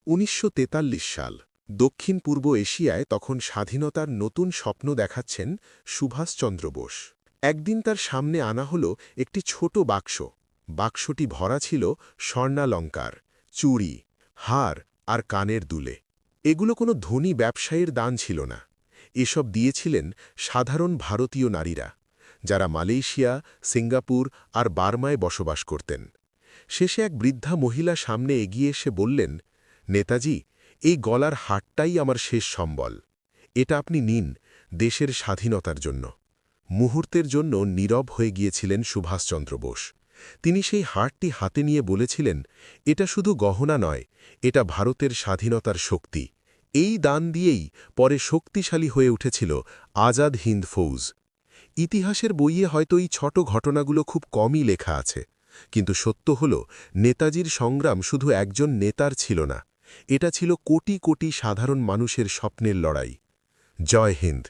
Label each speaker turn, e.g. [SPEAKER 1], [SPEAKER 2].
[SPEAKER 1] ১৯৪৩ সাল দক্ষিণ পূর্ব এশিয়ায় তখন স্বাধীনতার নতুন স্বপ্ন দেখাচ্ছেন সুভাষচন্দ্র বোস। একদিন তার সামনে আনা হল একটি ছোট বাক্স। বাক্সটি ভরা ছিল স্বর্ণালঙ্কার, চুড়ি, হার আর কানের দুলে। এগুলো কোনো ধনী ব্যবসায়ীর দান ছিল না। এসব দিয়েছিলেন সাধারণ ভারতীয় নারীরা, যারা মালয়েশিয়া, সিঙ্গাপুর আর বার্মায় বসবাস করতেন। শেষে এক বৃদ্ধা মহিলা সামনে এগিয়ে এসে বললেন, নেতাজি, এই গলার হারটাই আমার শেষ সম্বল। এটা আপনি নিন দেশের স্বাধীনতার জন্য। মুহূর্তের জন্য নীরব হয়ে গিয়েছিলেন সুভাষচন্দ্র বোস। তিনি সেই হারটি হাতে নিয়ে বলেছিলেন, এটা শুধু গহনা নয়, এটা ভারতের স্বাধীনতার শক্তি। এই দান দিয়েই পরে শক্তিশালী হয়ে উঠেছিল আজাদ হিন্দ ফৌজ। ইতিহাসের বইয়ে হয়তো এই ছোট ঘটনাগুলো খুব কমই লেখা আছে, কিন্তু সত্য হল নেতাজির সংগ্রাম শুধু একজন নেতার ছিল না, এটা ছিল কোটি কোটি সাধারণ মানুষের স্বপ্নের লড়াই। জয় হিন্দ।